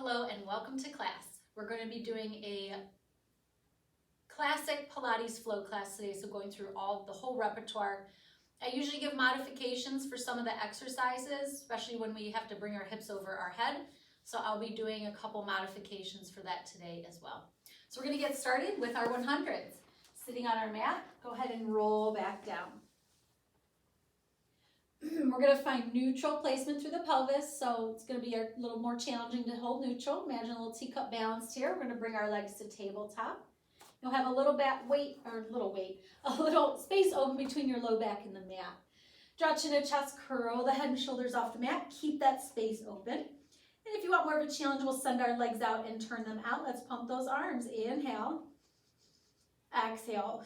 Hello and welcome to class. We're going to be doing a classic Pilates flow class today, so going through the whole repertoire. I usually give modifications for some of the exercises, especially when we have to bring our hips over our head. So I'll be doing a couple modifications for that today as well. So we're going to get started with our 100s. Sitting on our mat, go ahead and roll back down. We're going to find neutral placement through the pelvis, so it's going to be a little more challenging to hold neutral. Imagine a little teacup balanced here. We're going to bring our legs to tabletop. You'll have a little space open between your low back and the mat. Draw chin to chest, curl the head and shoulders off the mat. Keep that space open. And if you want more of a challenge, we'll send our legs out and turn them out. Let's pump those arms. Inhale. Exhale.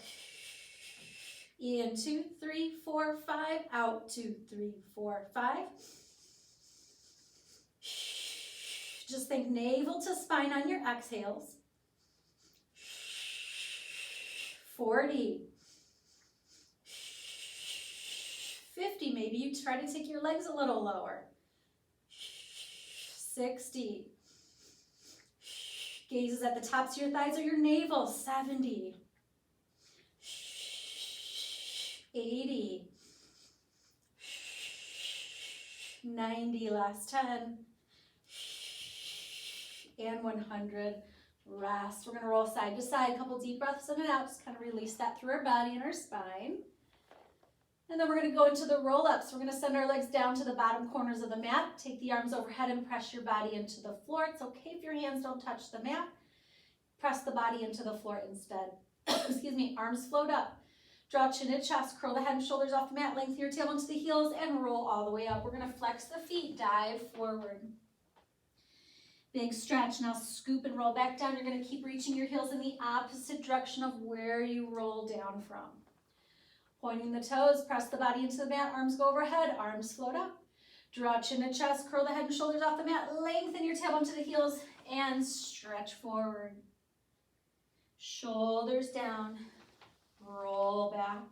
In 2, 3, 4, 5. Out 2, 3, 4, 5. Just think navel to spine on your exhales. 40. 50. Maybe you try to take your legs a little lower. 60. Gazes at the tops of your thighs or your navel. 70. 80, 90, last 10, and 100. Rest. We're going to roll side to side, a couple deep breaths in and out, just kind of release that through our body and our spine. And then we're going to go into the roll-ups. We're going to send our legs down to the bottom corners of the mat, take the arms overhead and press your body into the floor. It's okay if your hands don't touch the mat. Press the body into the floor instead. Excuse me, arms float up. Draw chin to chest, curl the head and shoulders off the mat, lengthen your tailbone to the heels, and roll all the way up. We're going to flex the feet, dive forward. Big stretch. Now scoop and roll back down. You're going to keep reaching your heels in the opposite direction of where you roll down from. Pointing the toes, press the body into the mat, arms go overhead, arms float up. Draw chin to chest, curl the head and shoulders off the mat, lengthen your tailbone to the heels, and stretch forward. Shoulders down. Roll back.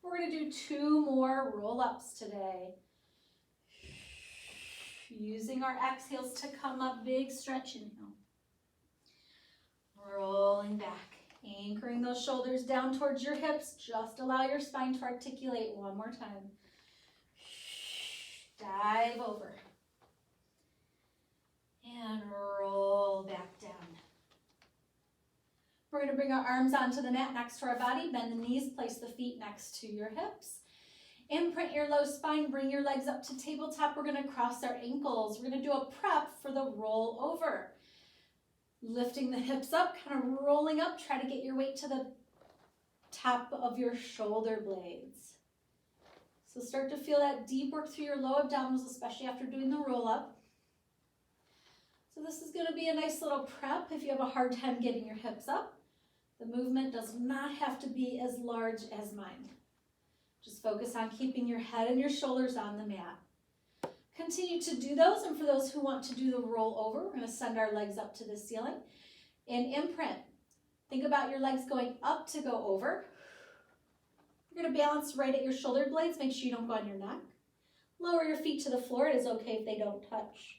We're going to do 2 more roll-ups today. Using our exhales to come up, big stretch, inhale. Rolling back, anchoring those shoulders down towards your hips. Just allow your spine to articulate one more time. Dive over. And roll back down. We're going to bring our arms onto the mat next to our body. Bend the knees, place the feet next to your hips. Imprint your low spine, bring your legs up to tabletop. We're going to cross our ankles. We're going to do a prep for the roll over. Lifting the hips up, kind of rolling up. Try to get your weight to the top of your shoulder blades. So start to feel that deep work through your low abdominals, especially after doing the roll up. So this is going to be a nice little prep if you have a hard time getting your hips up. The movement does not have to be as large as mine. Just focus on keeping your head and your shoulders on the mat. Continue to do those, and for those who want to do the roll over, we're going to send our legs up to the ceiling and imprint. Think about your legs going up to go over. You're going to balance right at your shoulder blades. Make sure you don't go on your neck. Lower your feet to the floor. It is okay if they don't touch.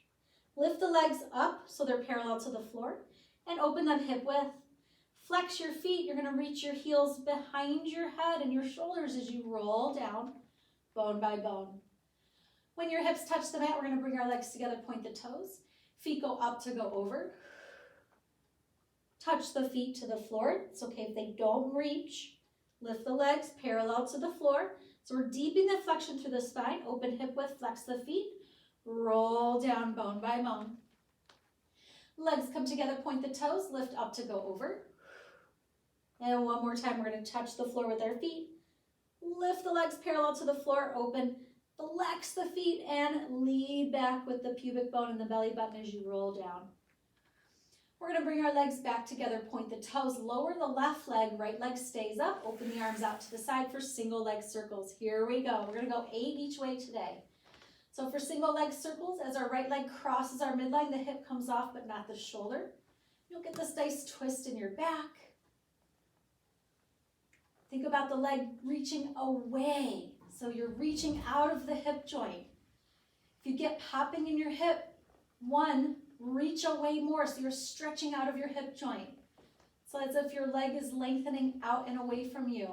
Lift the legs up so they're parallel to the floor and open them hip width. Flex your feet. You're going to reach your heels behind your head and your shoulders as you roll down, bone by bone. When your hips touch the mat, we're going to bring our legs together, point the toes. Feet go up to go over. Touch the feet to the floor. It's okay if they don't reach. Lift the legs parallel to the floor. So we're deepening the flexion through the spine. Open hip width, flex the feet. Roll down bone by bone. Legs come together, point the toes, lift up to go over. And one more time, we're going to touch the floor with our feet. Lift the legs parallel to the floor, open, flex the feet, and lead back with the pubic bone and the belly button as you roll down. We're going to bring our legs back together, point the toes, lower the left leg, right leg stays up, open the arms out to the side for single leg circles. Here we go. We're going to go 8 each way today. So for single leg circles, as our right leg crosses our midline, the hip comes off but not the shoulder. You'll get this nice twist in your back. Think about the leg reaching away. So you're reaching out of the hip joint. If you get popping in your hip, 1, reach away more so you're stretching out of your hip joint. So as if your leg is lengthening out and away from you.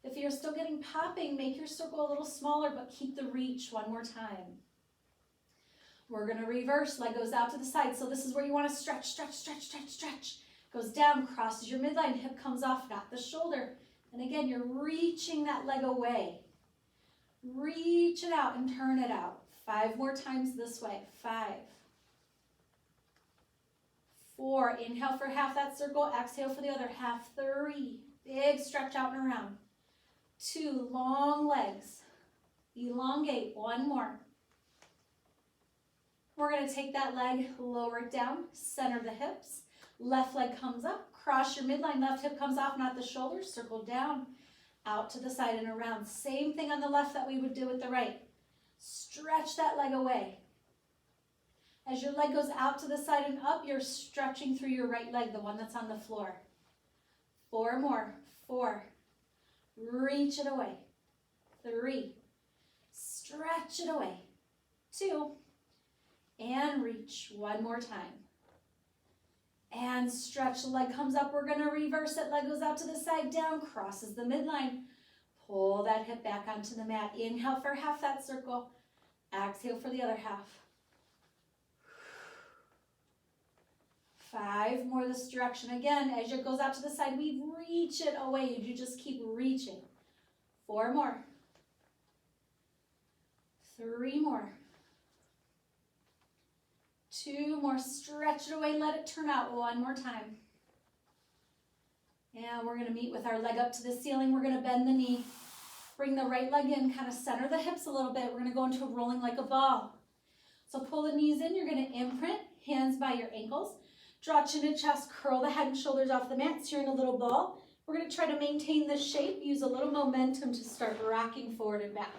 If you're still getting popping, make your circle a little smaller, but keep the reach. One more time. We're going to reverse. Leg goes out to the side. So this is where you want to stretch, stretch, stretch, stretch, stretch. Goes down, crosses your midline, hip comes off, not the shoulder. And again, you're reaching that leg away. Reach it out and turn it out. 5 more times this way. 5, 4, inhale for half that circle, exhale for the other half. 3, big stretch out and around. 2, long legs, elongate. 1 more. We're going to take that leg, lower it down, center the hips. Left leg comes up, cross your midline, left hip comes off, not the shoulder, circle down, out to the side and around. Same thing on the left that we would do with the right. Stretch that leg away. As your leg goes out to the side and up, you're stretching through your right leg, the one that's on the floor. 4 more. 4. Reach it away. 3. Stretch it away. 2. And reach. 1 more time. And stretch. The leg comes up. We're going to reverse it. Leg goes out to the side, down, crosses the midline. Pull that hip back onto the mat. Inhale for half that circle. Exhale for the other half. 5 more this direction. Again, as it goes out to the side, we reach it away. You just keep reaching. 4 more. 3 more. 2 more. Stretch it away. Let it turn out. 1 more time. And we're going to meet with our leg up to the ceiling. We're going to bend the knee. Bring the right leg in. Kind of center the hips a little bit. We're going to go into rolling like a ball. So pull the knees in. You're going to imprint. Hands by your ankles. Draw chin to chest. Curl the head and shoulders off the mat. So you're in a little ball. We're going to try to maintain this shape. Use a little momentum to start rocking forward and back.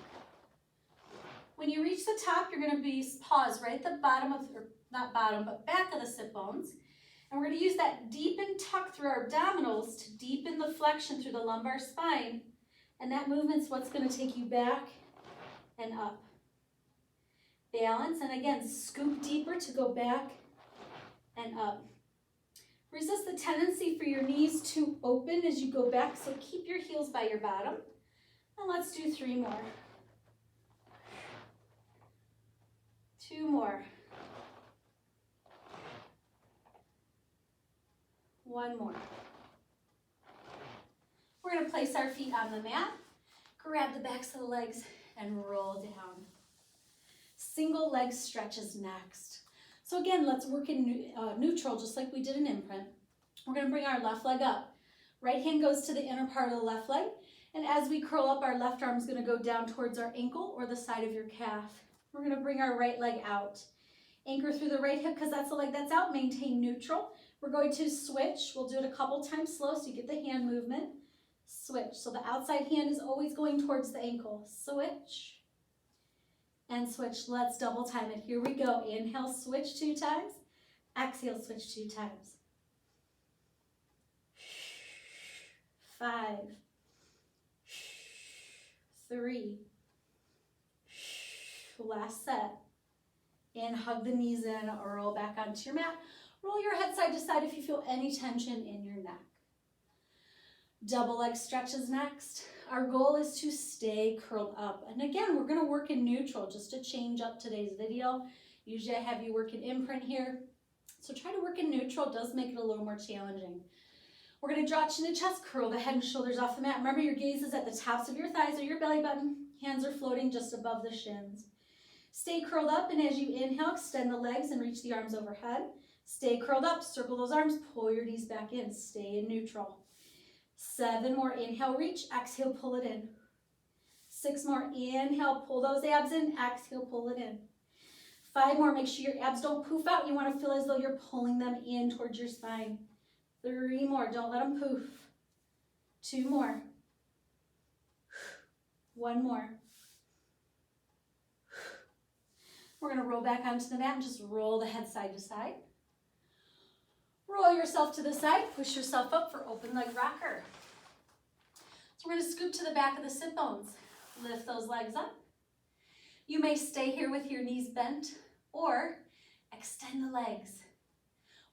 When you reach the top, you're going to be pause right at the bottom of, or not bottom, but back of the sit bones. And we're going to use that deepen tuck through our abdominals to deepen the flexion through the lumbar spine. And that movement's what's going to take you back and up. Balance, and again, scoop deeper to go back and up. Resist the tendency for your knees to open as you go back, so keep your heels by your bottom. And let's do 3 more. 2 more. 1 more. We're going to place our feet on the mat, grab the backs of the legs, and roll down. Single leg stretches next. So again, let's work in neutral, just like we did in imprint. We're going to bring our left leg up. Right hand goes to the inner part of the left leg, and as we curl up, our left arm is going to go down towards our ankle or the side of your calf. We're going to bring our right leg out. Anchor through the right hip because that's the leg that's out. Maintain neutral. We're going to switch. We'll do it a couple times slow so you get the hand movement. Switch. So the outside hand is always going towards the ankle. Switch. And switch. Let's double time it. Here we go. Inhale, switch 2 times. Exhale, switch 2 times. 5, 3, last set. And hug the knees in or roll back onto your mat. Roll your head side to side if you feel any tension in your neck. Double leg stretches next. Our goal is to stay curled up. And again, we're going to work in neutral just to change up today's video. Usually I have you work in imprint here. So try to work in neutral. It does make it a little more challenging. We're going to draw chin to chest, curl the head and shoulders off the mat. Remember, your gaze is at the tops of your thighs or your belly button. Hands are floating just above the shins. Stay curled up, and as you inhale, extend the legs and reach the arms overhead. Stay curled up, circle those arms, pull your knees back in. Stay in neutral. 7 more. Inhale, reach. Exhale, pull it in. 6 more. Inhale, pull those abs in. Exhale, pull it in. 5 more. Make sure your abs don't poof out. You want to feel as though you're pulling them in towards your spine. 3 more. Don't let them poof. 2 more. 1 more. We're going to roll back onto the mat and just roll the head side to side. Roll yourself to the side. Push yourself up for open leg rocker. So we're going to scoop to the back of the sit bones. Lift those legs up. You may stay here with your knees bent, or Extend the legs.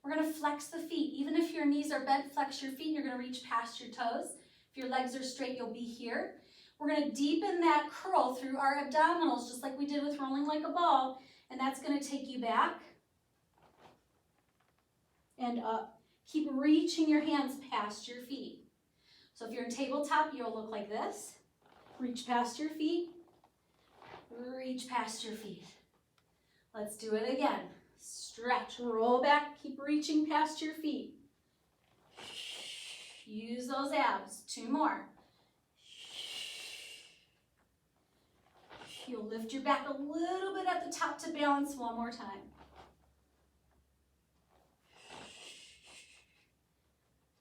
We're gonna flex the feet. Even if your knees are bent, flex your feet. You're gonna reach past your toes. If your legs are straight, you'll be here. We're gonna deepen that curl through our abdominals, just like we did with rolling like a ball, and that's gonna take you back and up. Keep reaching your hands past your feet. So if you're in tabletop, you'll look like this. Reach past your feet, reach past your feet. Let's do it again. Stretch, roll back, keep reaching past your feet. Use those abs. 2 more. You'll lift your back a little bit at the top to balance. 1 more time.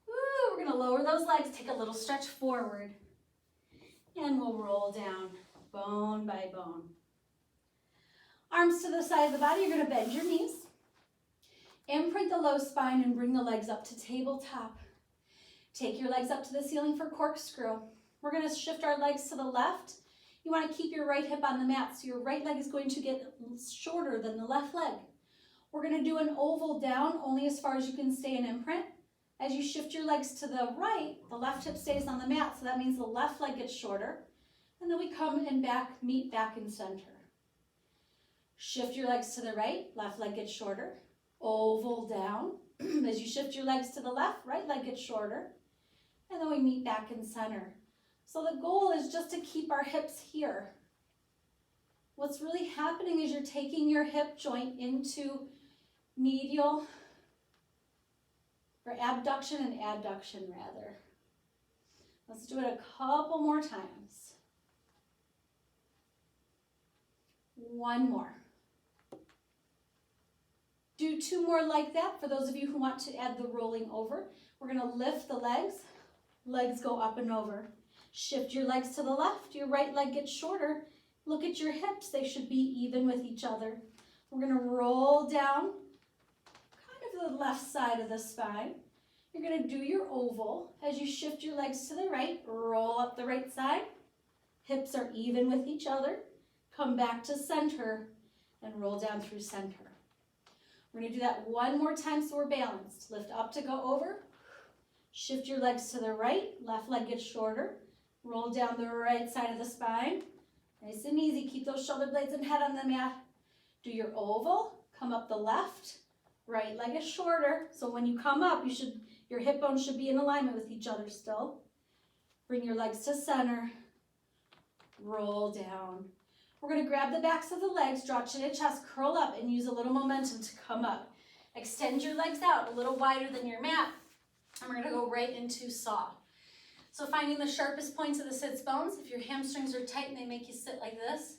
Woo, we're gonna lower those legs, take a little stretch forward, and we'll roll down, bone by bone. Arms to the side of the body, you're gonna bend your knees. Imprint the low spine and bring the legs up to tabletop. Take your legs up to the ceiling for corkscrew. We're gonna shift our legs to the left. You wanna keep your right hip on the mat, so your right leg is going to get shorter than the left leg. We're gonna do an oval down, only as far as you can stay in imprint. As you shift your legs to the right, the left hip stays on the mat, so that means the left leg gets shorter. And then we come and back, meet back in center. Shift your legs to the right, left leg gets shorter. Oval down. As you shift your legs to the left, right leg gets shorter. And then we meet back in center. So the goal is just to keep our hips here. What's really happening is you're taking your hip joint into medial, or abduction and adduction rather. Let's do it a couple more times. 1 more. Do 2 more like that. For those of you who want to add the rolling over, we're gonna lift the legs. Legs go up and over. Shift your legs to the left. Your right leg gets shorter. Look at your hips. They should be even with each other. We're gonna roll down kind of the left side of the spine. You're gonna do your oval. As you shift your legs to the right, roll up the right side. Hips are even with each other. Come back to center and roll down through center. We're gonna do that 1 more time so we're balanced. Lift up to go over. Shift your legs to the right. Left leg gets shorter. Roll down the right side of the spine. Nice and easy. Keep those shoulder blades and head on the mat. Do your oval. Come up the left. Right leg is shorter. So when you come up, your hip bones should be in alignment with each other still. Bring your legs to center. Roll down. We're going to grab the backs of the legs, draw chin to chest, curl up, and use a little momentum to come up. Extend your legs out a little wider than your mat, and we're going to go right into saw. So finding the sharpest points of the sits bones. If your hamstrings are tight and they make you sit like this,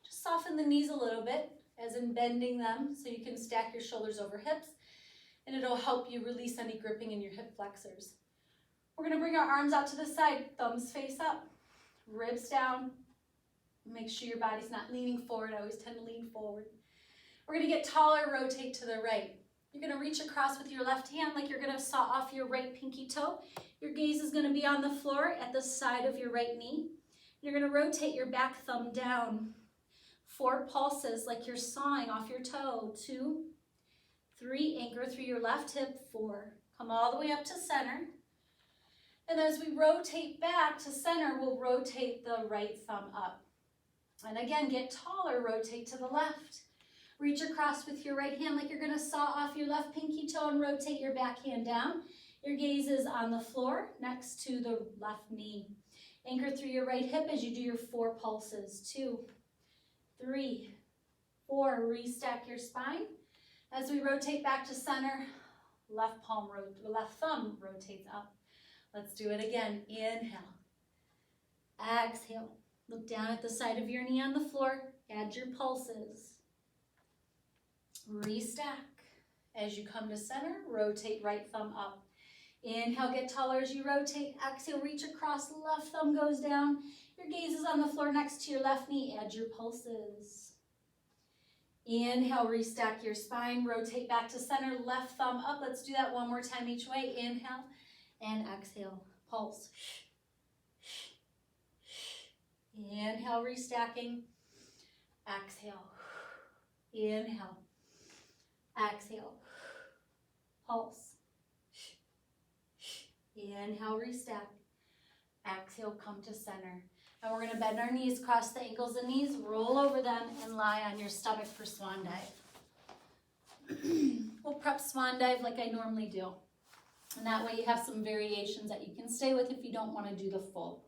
just soften the knees a little bit, as in bending them so you can stack your shoulders over hips, and it'll help you release any gripping in your hip flexors. We're going to bring our arms out to the side, thumbs face up, ribs down. Make sure your body's not leaning forward. I always tend to lean forward. We're going to get taller, rotate to the right. You're going to reach across with your left hand like you're going to saw off your right pinky toe. Your gaze is going to be on the floor at the side of your right knee. You're going to rotate your back thumb down. 4 pulses like you're sawing off your toe. 2, 3, anchor through your left hip. 4, come all the way up to center. And as we rotate back to center, we'll rotate the right thumb up. And again, get taller, rotate to the left. Reach across with your right hand like you're going to saw off your left pinky toe and rotate your back hand down. Your gaze is on the floor next to the left knee. Anchor through your right hip as you do your 4 pulses. 2, 3, 4. Restack your spine. As we rotate back to center, left thumb rotates up. Let's do it again. Inhale. Exhale. Look down at the side of your knee on the floor. Add your pulses. Restack. As you come to center, rotate right thumb up. Inhale, get taller as you rotate. Exhale, reach across, left thumb goes down. Your gaze is on the floor next to your left knee. Add your pulses. Inhale, restack your spine, rotate back to center, left thumb up. Let's do that 1 more time each way. Inhale and exhale. Pulse. Inhale, restacking. Exhale. Inhale. Exhale. Pulse. Inhale, restack. Exhale, come to center. And we're going to bend our knees, cross the ankles and knees, roll over them, and lie on your stomach for swan dive. We'll prep swan dive like I normally do. And that way you have some variations that you can stay with if you don't want to do the full.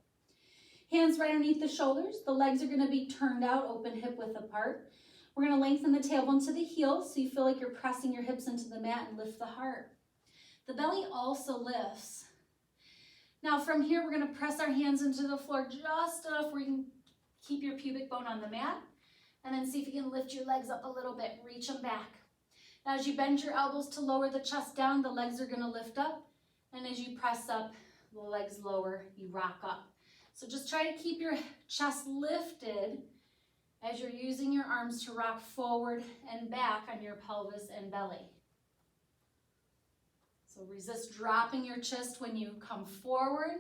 Hands right underneath the shoulders. The legs are going to be turned out, open hip width apart. We're going to lengthen the tailbone to the heels so you feel like you're pressing your hips into the mat and lift the heart. The belly also lifts. Now from here, we're going to press our hands into the floor just enough where you can keep your pubic bone on the mat. And then see if you can lift your legs up a little bit, reach them back. Now as you bend your elbows to lower the chest down, the legs are going to lift up. And as you press up, the legs lower, you rock up. So just try to keep your chest lifted as you're using your arms to rock forward and back on your pelvis and belly. So resist dropping your chest when you come forward.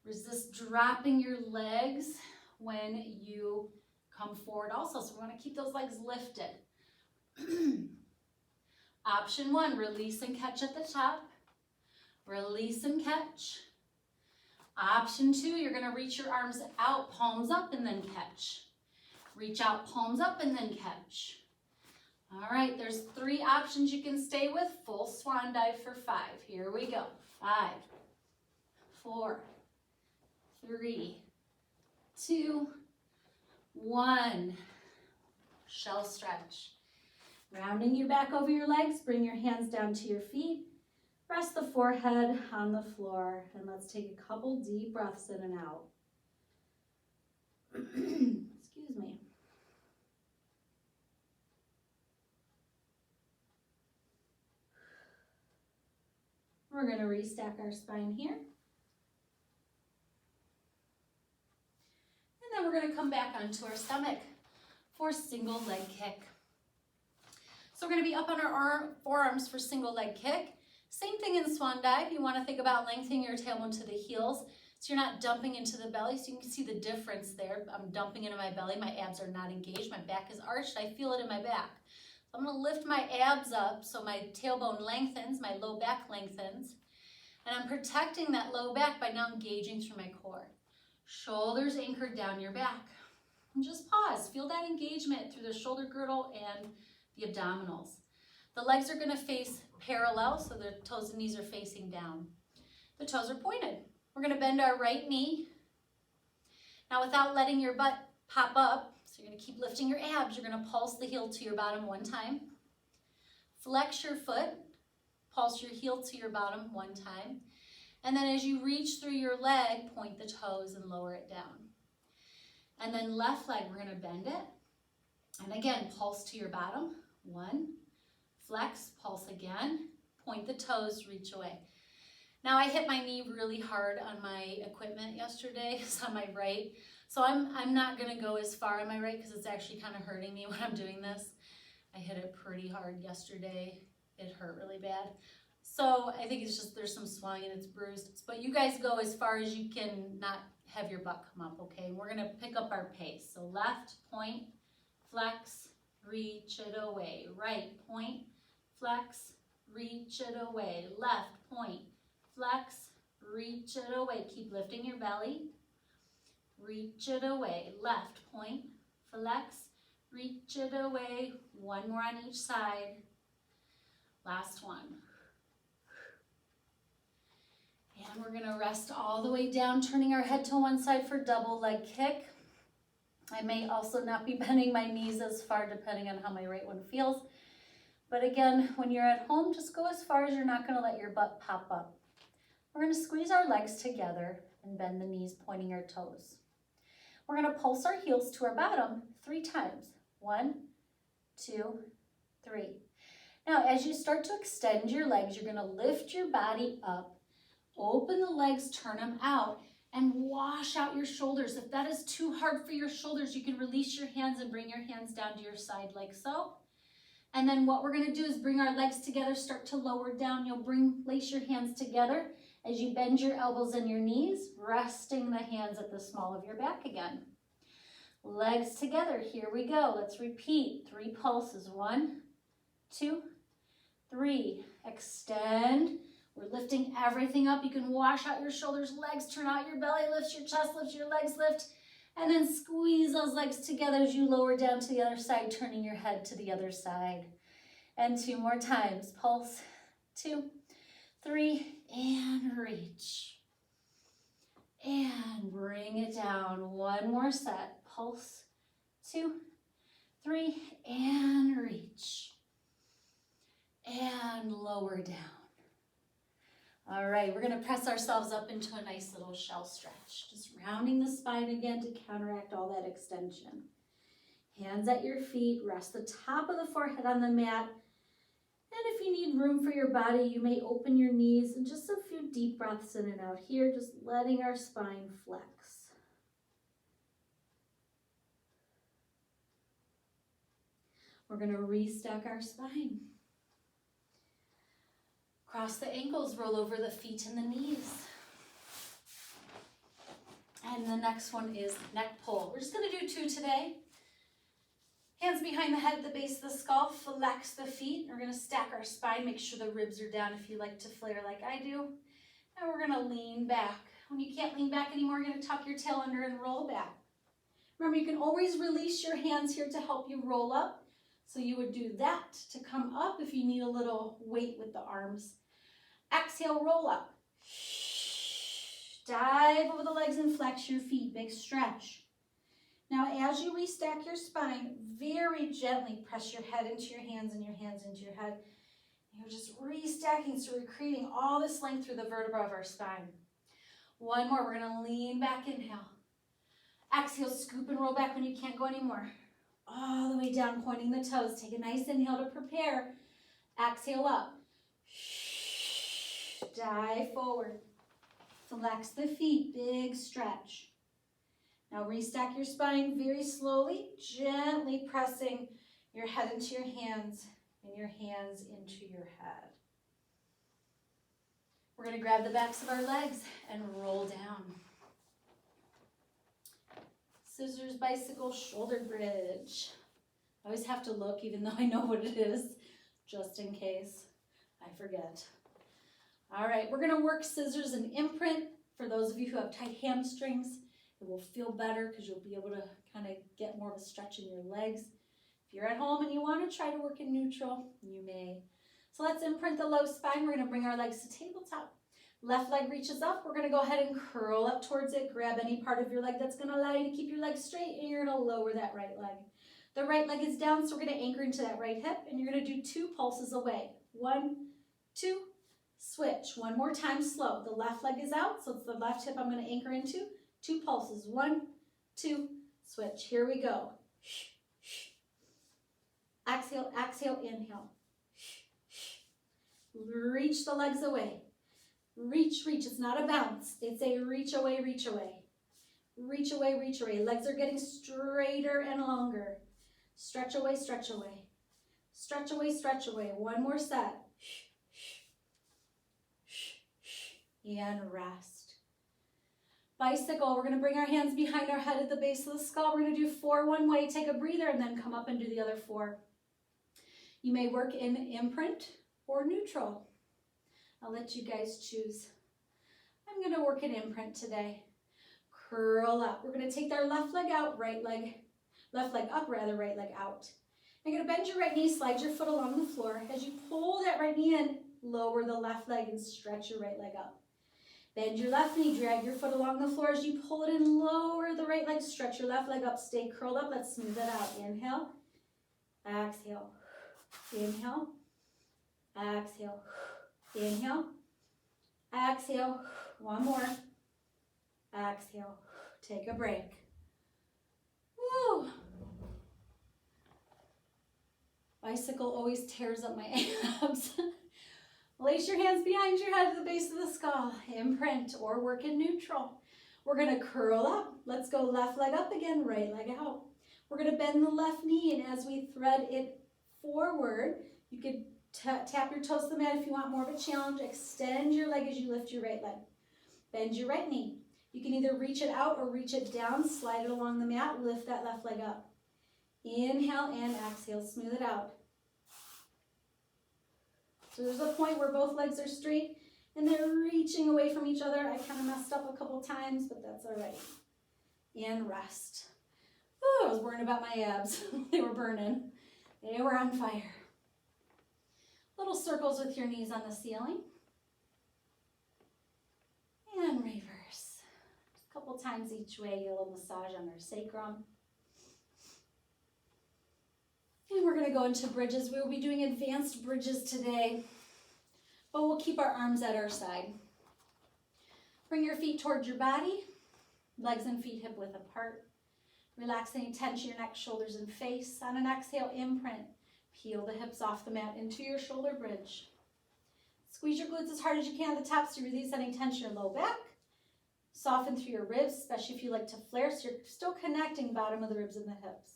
Resist dropping your legs when you come forward also. So we want to keep those legs lifted. Option 1, release and catch at the top. Release and catch. Option 2, you're going to reach your arms out, palms up, and then catch. Reach out, palms up, and then catch. All right, there's 3 options you can stay with. Full swan dive for 5. Here we go. 5, 4, 3, 2, 1. Shell stretch. Rounding your back over your legs, bring your hands down to your feet. Rest the forehead on the floor, and let's take a couple deep breaths in and out. Excuse me. We're going to restack our spine here. And then we're going to come back onto our stomach for single leg kick. So we're going to be up on our forearms for single leg kick. Same thing in swan dive. You want to think about lengthening your tailbone to the heels so you're not dumping into the belly. So you can see the difference there. I'm dumping into my belly. My abs are not engaged. My back is arched. I feel it in my back. So I'm going to lift my abs up so my tailbone lengthens, my low back lengthens. And I'm protecting that low back by now engaging through my core. Shoulders anchored down your back. And just pause. Feel that engagement through the shoulder girdle and the abdominals. The legs are going to face parallel, so the toes and knees are facing down. The toes are pointed. We're going to bend our right knee. Now without letting your butt pop up, so you're going to keep lifting your abs, you're going to pulse the heel to your bottom 1 time. Flex your foot, pulse your heel to your bottom 1 time. And then as you reach through your leg, point the toes and lower it down. And then left leg, we're going to bend it. And again, pulse to your bottom, 1. Flex, pulse again, point the toes, reach away. Now I hit my knee really hard on my equipment yesterday. It's on my right. So I'm not gonna go as far on my right because it's actually kind of hurting me when I'm doing this. I hit it pretty hard yesterday. It hurt really bad. So I think it's just there's some swelling and it's bruised. But you guys go as far as you can, not have your butt come up, okay? We're gonna pick up our pace. So left, point, flex, reach it away. Right, point, flex, reach it away. Left, point, flex, reach it away. Keep lifting your belly. Reach it away. Left, point, flex, reach it away. 1 more on each side. Last one. And we're gonna rest all the way down, turning our head to one side for double leg kick. I may also not be bending my knees as far depending on how my right one feels. But again, when you're at home, just go as far as you're not gonna let your butt pop up. We're gonna squeeze our legs together and bend the knees, pointing our toes. We're gonna pulse our heels to our bottom 3 times. 1, 2, 3. Now, as you start to extend your legs, you're gonna lift your body up, open the legs, turn them out, and wash out your shoulders. If that is too hard for your shoulders, you can release your hands and bring your hands down to your side like so. And then what we're gonna do is bring our legs together, start to lower down. You'll lace your hands together as you bend your elbows and your knees, resting the hands at the small of your back again. Legs together, here we go. Let's repeat, 3 pulses. 1, 2, 3. Extend. We're lifting everything up. You can wash out your shoulders, legs, turn out your belly, lift your chest, lift your legs, lift. And then squeeze those legs together as you lower down to the other side, turning your head to the other side. And 2 more times. Pulse. 2, 3, and reach. And bring it down. 1 more set. Pulse. 2, 3, and reach. And lower down. All right, we're gonna press ourselves up into a nice little shell stretch. Just rounding the spine again to counteract all that extension. Hands at your feet, rest the top of the forehead on the mat. And if you need room for your body, you may open your knees and just a few deep breaths in and out here, just letting our spine flex. We're gonna restack our spine. Cross the ankles, roll over the feet and the knees. And the next one is neck pull. We're just gonna do 2 today. Hands behind the head at the base of the skull, flex the feet. We're gonna stack our spine, make sure the ribs are down if you like to flare like I do. And we're gonna lean back. When you can't lean back anymore, you're gonna tuck your tail under and roll back. Remember, you can always release your hands here to help you roll up. So you would do that to come up if you need a little weight with the arms. Exhale, roll up. Dive over the legs and flex your feet, big stretch. Now as you restack your spine, very gently press your head into your hands and your hands into your head. You're just restacking, so we're creating all this length through the vertebra of our spine. 1 more, we're gonna lean back, inhale. Exhale, scoop and roll back when you can't go anymore. All the way down, pointing the toes. Take a nice inhale to prepare. Exhale up. Dive forward. Flex the feet, big stretch. Now restack your spine very slowly, gently pressing your head into your hands and your hands into your head. We're going to grab the backs of our legs and roll down. Scissors, bicycle, shoulder bridge. I always have to look even though I know what it is, just in case I forget. All right, we're gonna work scissors and imprint. For those of you who have tight hamstrings, it will feel better because you'll be able to kind of get more of a stretch in your legs. If you're at home and you want to try to work in neutral, you may. So let's imprint the low spine. We're gonna bring our legs to tabletop. Left leg reaches up. We're gonna go ahead and curl up towards it. Grab any part of your leg that's gonna allow you to keep your leg straight, and you're gonna lower that right leg. The right leg is down, so we're gonna anchor into that right hip, and you're gonna do 2 pulses away. 1, 2, switch. 1 more time, slow. The left leg is out, so it's the left hip I'm gonna anchor into. 2 pulses. 1, 2, switch. Here we go. Exhale, exhale, inhale. Reach the legs away. Reach, reach. It's not a bounce. It's a reach away, reach away. Reach away, reach away. Legs are getting straighter and longer. Stretch away, stretch away. Stretch away, stretch away. 1 more set. And rest. Bicycle, we're going to bring our hands behind our head at the base of the skull. We're going to do 4 one way, take a breather, and then come up and do the other 4. You may work in imprint or neutral. I'll let you guys choose. I'm going to work in imprint today. Curl up. We're going to take our left leg out, left leg up rather, right leg out. You're going to bend your right knee, slide your foot along the floor. As you pull that right knee in, lower the left leg and stretch your right leg up. Bend your left knee, drag your foot along the floor. As you pull it in, lower the right leg, stretch your left leg up, stay curled up. Let's smooth it out. Inhale, exhale, inhale, exhale, inhale, exhale. 1 more, exhale, take a break. Woo! Bicycle always tears up my abs. Place your hands behind your head at the base of the skull. Imprint or work in neutral. We're going to curl up. Let's go left leg up again, right leg out. We're going to bend the left knee, and as we thread it forward, you could tap your toes to the mat if you want more of a challenge. Extend your leg as you lift your right leg. Bend your right knee. You can either reach it out or reach it down. Slide it along the mat. Lift that left leg up. Inhale and exhale. Smooth it out. So there's a point where both legs are straight and they're reaching away from each other. I kind of messed up a couple times, but that's all right. And rest. Oh, I was worrying about my abs. They were burning. They were on fire. Little circles with your knees on the ceiling. And reverse. A couple times each way, get a little massage on our sacrum. And we're going to go into bridges. We will be doing advanced bridges today, but we'll keep our arms at our side. Bring your feet towards your body, legs and feet hip width apart. Relax any tension in your neck, shoulders, and face. On an exhale, imprint. Peel the hips off the mat into your shoulder bridge. Squeeze your glutes as hard as you can at the top to release any tension in your low back. Soften through your ribs, especially if you like to flare, so you're still connecting bottom of the ribs and the hips.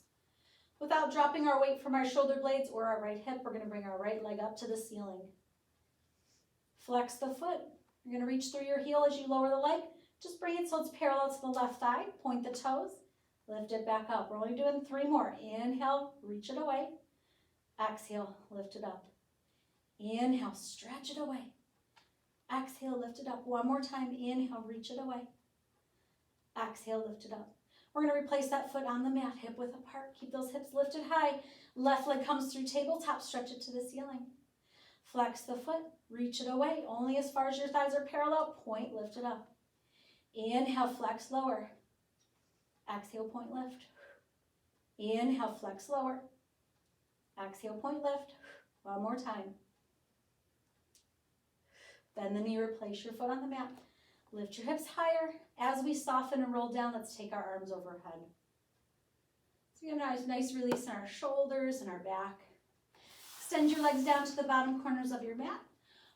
Without dropping our weight from our shoulder blades or our right hip, we're going to bring our right leg up to the ceiling. Flex the foot. You're going to reach through your heel as you lower the leg. Just bring it so it's parallel to the left thigh. Point the toes. Lift it back up. We're only doing 3 more. Inhale, reach it away. Exhale, lift it up. Inhale, stretch it away. Exhale, lift it up. One more time. Inhale, reach it away. Exhale, lift it up. We're going to replace that foot on the mat, hip width apart. Keep those hips lifted high. Left leg comes through tabletop. Stretch it to the ceiling. Flex the foot. Reach it away. Only as far as your thighs are parallel. Point, lift it up. Inhale, flex lower. Exhale, point, lift. Inhale, flex lower. Exhale, point, lift. One more time. Bend the knee, replace your foot on the mat. Lift your hips higher. As we soften and roll down, let's take our arms overhead. So you get a nice release in our shoulders and our back. Extend your legs down to the bottom corners of your mat.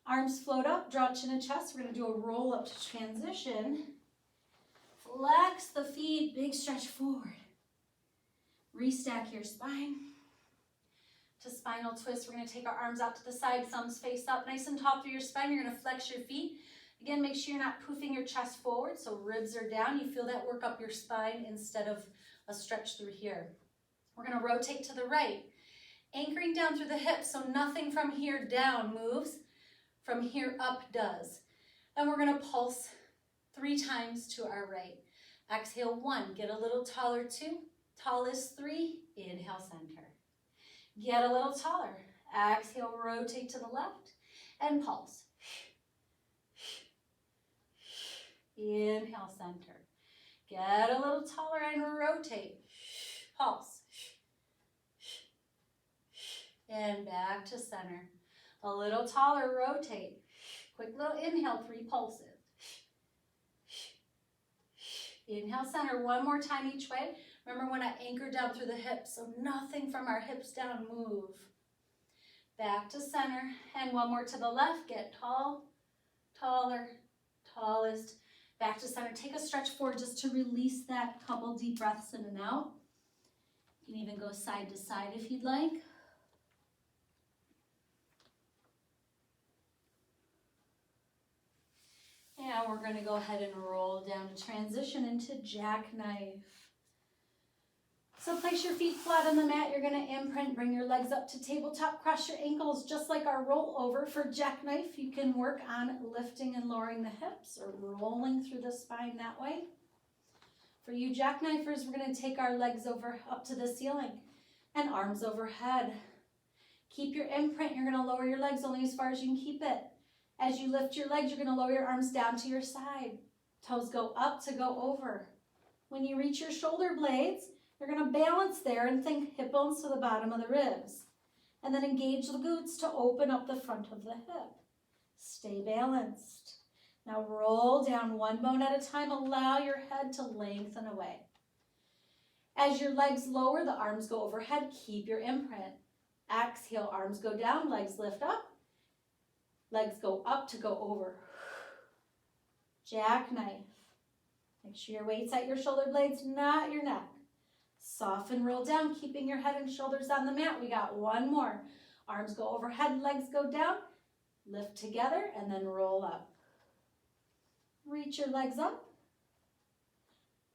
Arms float up, draw chin and chest. We're going to do a roll up to transition. Flex the feet, big stretch forward. Restack your spine. To spinal twist, we're going to take our arms out to the side, thumbs face up, nice and tall through your spine. You're going to flex your feet. Again, make sure you're not poofing your chest forward, so ribs are down. You feel that work up your spine instead of a stretch through here. We're going to rotate to the right, anchoring down through the hips, so nothing from here down moves, from here up does. And we're going to pulse 3 times to our right. Exhale, 1, get a little taller, 2, tallest 3, inhale, center. Get a little taller. Exhale, rotate to the left and pulse. Inhale, center. Get a little taller and rotate. Pulse. And back to center. A little taller, rotate. Quick little inhale, 3 pulses. Inhale, center. One more time each way. Remember when I anchor down through the hips, so nothing from our hips down move. Back to center, and one more to the left. Get tall, taller, tallest. Back to center. Take a stretch forward just to release that. Couple deep breaths in and out. You can even go side to side if you'd like. And we're going to go ahead and roll down to transition into Jackknife. So place your feet flat on the mat. You're going to imprint, bring your legs up to tabletop, cross your ankles just like our roll over. For Jackknife, you can work on lifting and lowering the hips or rolling through the spine that way. For you Jackknifers, we're going to take our legs over up to the ceiling and arms overhead. Keep your imprint. You're going to lower your legs only as far as you can keep it. As you lift your legs, you're going to lower your arms down to your side. Toes go up to go over. When you reach your shoulder blades, you're going to balance there and think hip bones to the bottom of the ribs. And then engage the glutes to open up the front of the hip. Stay balanced. Now roll down one bone at a time. Allow your head to lengthen away. As your legs lower, the arms go overhead. Keep your imprint. Exhale, arms go down, legs lift up. Legs go up to go over. Jackknife. Make sure your weight's at your shoulder blades, not your neck. Soften, roll down, keeping your head and shoulders on the mat. We got one more. Arms go overhead, legs go down. Lift together and then roll up. Reach your legs up.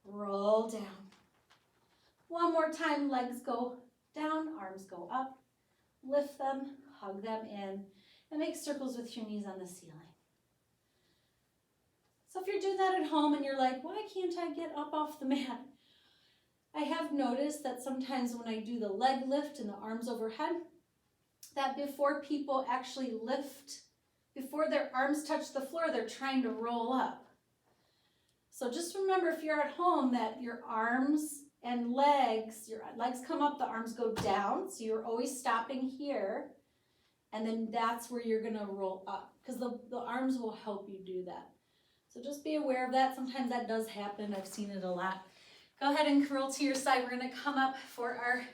Roll down. One more time, legs go down, arms go up. Lift them, hug them in. And make circles with your knees on the ceiling. So if you're doing that at home and you're like, why can't I get up off the mat? I have noticed that sometimes when I do the leg lift and the arms overhead, that before people actually lift, before their arms touch the floor, they're trying to roll up. So just remember, if you're at home, that your arms and legs, your legs come up, the arms go down. So you're always stopping here. And then that's where you're gonna roll up, because the arms will help you do that. So just be aware of that. Sometimes that does happen. I've seen it a lot. Go ahead and curl to your side. We're gonna come up for our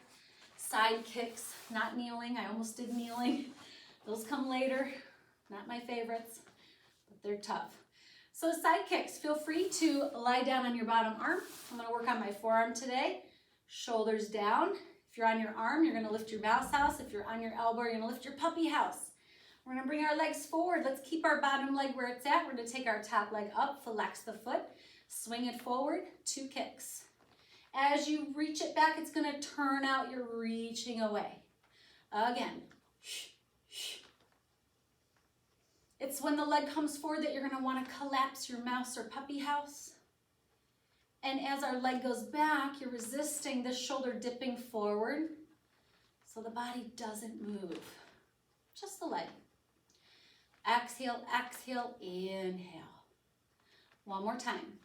side kicks, not kneeling. I almost did kneeling. Those come later. Not my favorites, but they're tough. So side kicks, feel free to lie down on your bottom arm. I'm gonna work on my forearm today. Shoulders down. If you're on your arm, you're gonna lift your mouse house. If you're on your elbow, you're gonna lift your puppy house. We're gonna bring our legs forward. Let's keep our bottom leg where it's at. We're gonna take our top leg up, flex the foot, swing it forward, 2 kicks. As you reach it back, it's gonna turn out, you're reaching away. Again. It's when the leg comes forward that you're gonna wanna collapse your mouse or puppy house. And as our leg goes back, you're resisting the shoulder dipping forward so the body doesn't move. Just the leg. Exhale, exhale, inhale. One more time.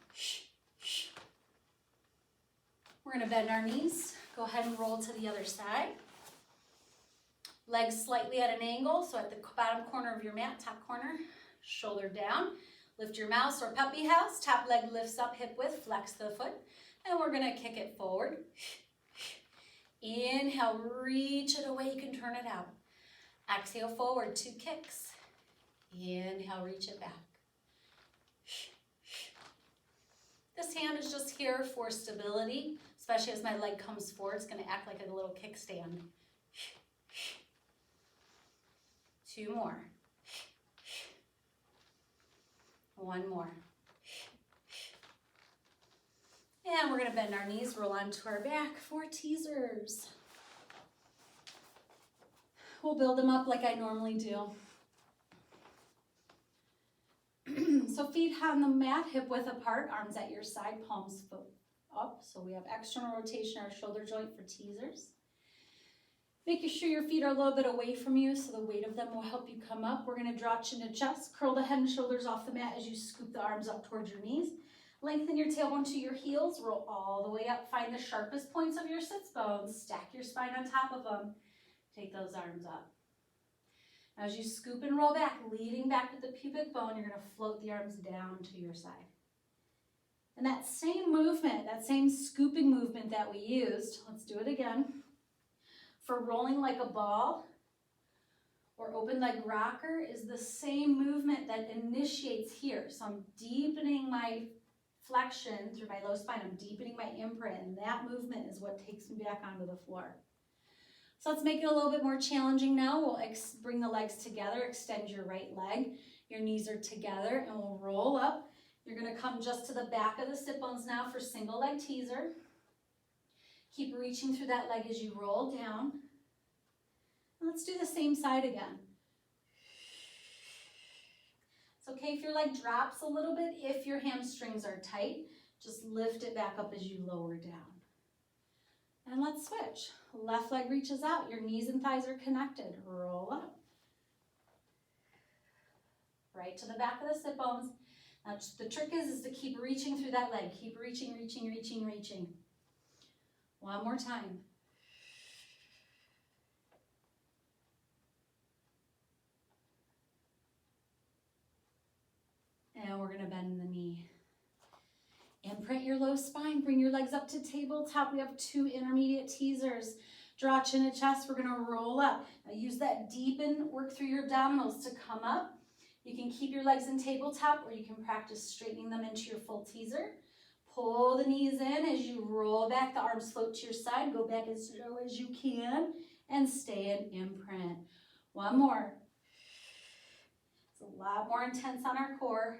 We're gonna bend our knees. Go ahead and roll to the other side. Legs slightly at an angle, so at the bottom corner of your mat, top corner, shoulder down. Lift your mouse or puppy house. Top leg lifts up, hip width, flex the foot. And we're gonna kick it forward. Inhale, reach it away, you can turn it out. Exhale, forward, 2 kicks. Inhale, reach it back. This hand is just here for stability, especially as my leg comes forward. It's gonna act like a little kickstand. 2 more. 1 more. And we're gonna bend our knees, roll onto our back for teasers. We'll build them up like I normally do. So feet on the mat, hip width apart, arms at your side, palms up. So we have external rotation, our shoulder joint for teasers. Making sure your feet are a little bit away from you so the weight of them will help you come up. We're gonna draw chin to chest, curl the head and shoulders off the mat as you scoop the arms up towards your knees. Lengthen your tailbone to your heels, roll all the way up. Find the sharpest points of your sits bones. Stack your spine on top of them. Take those arms up. As you scoop and roll back, leading back with the pubic bone, you're gonna float the arms down to your side. And that same movement, that same scooping movement that we used, let's do it again. For rolling like a ball or open leg rocker is the same movement that initiates here. So I'm deepening my flexion through my low spine. I'm deepening my imprint, and that movement is what takes me back onto the floor. So let's make it a little bit more challenging now. We'll bring the legs together, extend your right leg. Your knees are together, and we'll roll up. You're gonna come just to the back of the sit bones now for single leg teaser. Keep reaching through that leg as you roll down. And let's do the same side again. It's okay if your leg drops a little bit. If your hamstrings are tight, just lift it back up as you lower down. And let's switch. Left leg reaches out. Your knees and thighs are connected. Roll up. Right to the back of the sit bones. Now the trick is to keep reaching through that leg. Keep reaching, reaching, reaching, reaching. One more time. And we're gonna bend the knee. Imprint your low spine, bring your legs up to tabletop. We have 2 intermediate teasers. Draw chin to chest, we're gonna roll up. Now use that deepen, work through your abdominals to come up. You can keep your legs in tabletop, or you can practice straightening them into your full teaser. Pull the knees in as you roll back, the arms float to your side. Go back as slow as you can and stay in imprint. One more. It's a lot more intense on our core.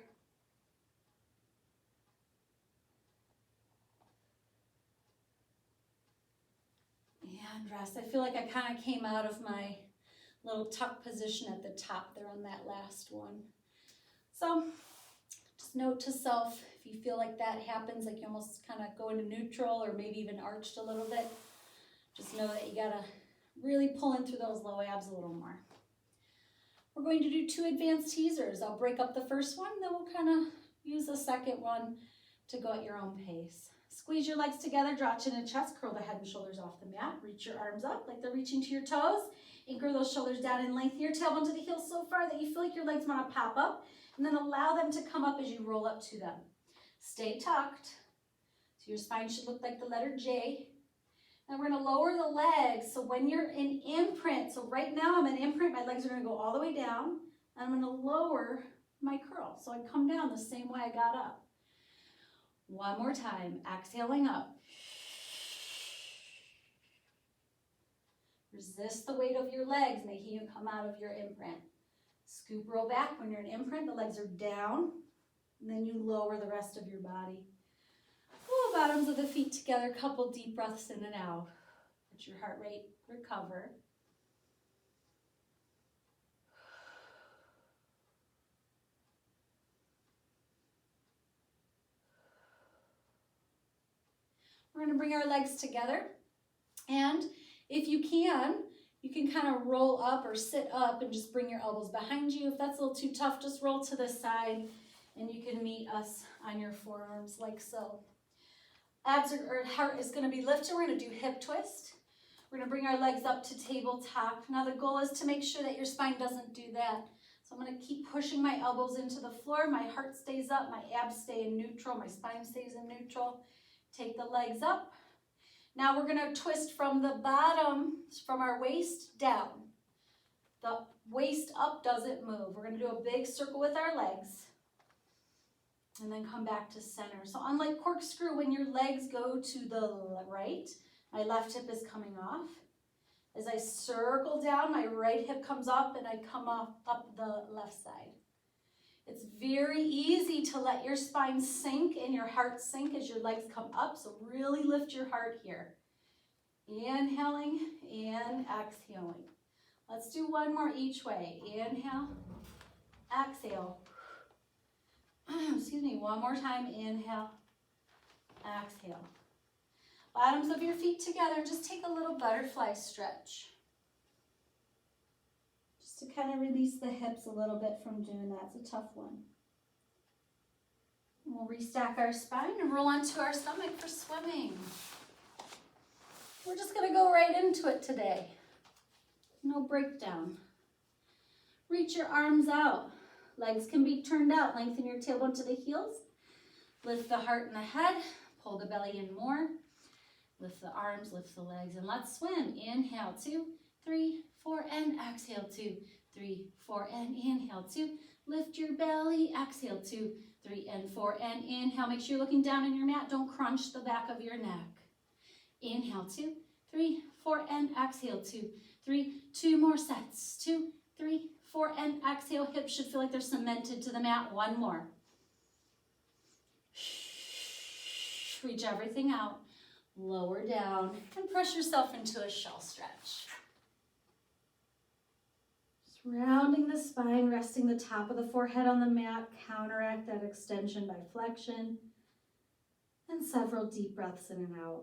And rest. I feel like I kind of came out of my little tuck position at the top there on that last one. So just note to self, if you feel like that happens, like you almost kind of go into neutral or maybe even arched a little bit, just know that you gotta really pull in through those low abs a little more. We're going to do 2 advanced teasers. I'll break up the first one, then we'll kind of use the second one to go at your own pace. Squeeze your legs together, draw chin and chest, curl the head and shoulders off the mat, reach your arms up like they're reaching to your toes, anchor those shoulders down and lengthen your tailbone to the heels so far that you feel like your legs want to pop up, and then allow them to come up as you roll up to them. Stay tucked, so your spine should look like the letter J. Now we're going to lower the legs, so when you're in imprint, so right now I'm in imprint, my legs are going to go all the way down, and I'm going to lower my curl, so I come down the same way I got up. One more time, exhaling up. Resist the weight of your legs, making you come out of your imprint. Scoop, roll back. When you're in imprint, the legs are down, and then you lower the rest of your body. Pull the bottoms of the feet together, couple deep breaths in and out. Let your heart rate recover. We're going to bring our legs together, and if you can kind of roll up or sit up and just bring your elbows behind you. If that's a little too tough, just roll to the side, and you can meet us on your forearms like so. Abs or heart is going to be lifted. We're going to do hip twist. We're going to bring our legs up to tabletop. Now the goal is to make sure that your spine doesn't do that. So I'm going to keep pushing my elbows into the floor. My heart stays up, my abs stay in neutral, my spine stays in neutral. Take the legs up. Now we're going to twist from the bottom, from our waist down. The waist up doesn't move. We're going to do a big circle with our legs and then come back to center. So unlike corkscrew, when your legs go to the right, my left hip is coming off. As I circle down, my right hip comes up and I come up the left side. It's very easy to let your spine sink and your heart sink as your legs come up, so really lift your heart here. Inhaling and exhaling. Let's do one more each way. Inhale, exhale. Excuse me, one more time. Inhale, exhale. Bottoms of your feet together. Just take a little butterfly stretch. To kind of release the hips a little bit from doing that. It's a tough one. And we'll restack our spine and roll onto our stomach for swimming. We're just going to go right into it today. No breakdown. Reach your arms out. Legs can be turned out. Lengthen your tailbone to the heels. Lift the heart and the head. Pull the belly in more. Lift the arms, lift the legs, and let's swim. Inhale, 2, 3, 4, and exhale, 2, 3, 4, and inhale, 2. Lift your belly, exhale, 2, 3, and 4, and inhale. Make sure you're looking down in your mat. Don't crunch the back of your neck. Inhale, 2, 3, 4, and exhale, 2, 3. 2 more sets. 2, 3, 4, and exhale. Hips should feel like they're cemented to the mat. One more. Reach everything out. Lower down and press yourself into a shell stretch. Just rounding the spine, resting the top of the forehead on the mat. Counteract that extension by flexion. And several deep breaths in and out.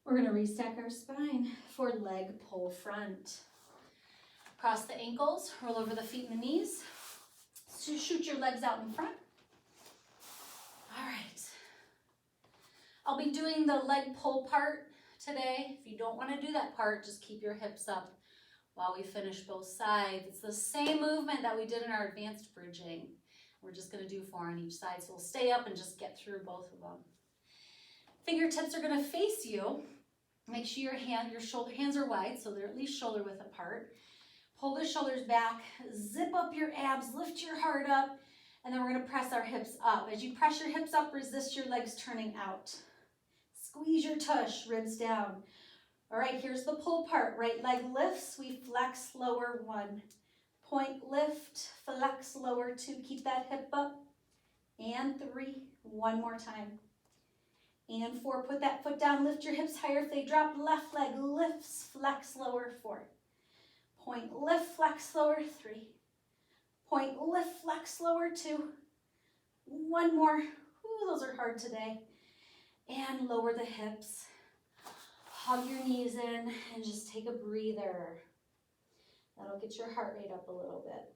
We're going to restack our spine for leg pull front. Cross the ankles, roll over the feet and the knees. So shoot your legs out in front. All right. I'll be doing the leg pull part today. If you don't want to do that part, just keep your hips up while we finish both sides. It's the same movement that we did in our advanced bridging. We're just going to do 4 on each side. So we'll stay up and just get through both of them. Fingertips are going to face you. Make sure your hands are wide, so they're at least shoulder width apart. Pull the shoulders back, zip up your abs, lift your heart up, and then we're going to press our hips up. As you press your hips up, resist your legs turning out. Squeeze your tush, ribs down. All right, here's the pull part. Right leg lifts, we flex lower 1. Point lift, flex lower 2. Keep that hip up. And 3. One more time. And 4, put that foot down, lift your hips higher. If they drop, left leg lifts, flex lower. 4. Point, lift, flex lower. 3. Point, lift, flex lower. 2. 1 more. Ooh, those are hard today. And lower the hips. Hug your knees in and just take a breather. That'll get your heart rate up a little bit.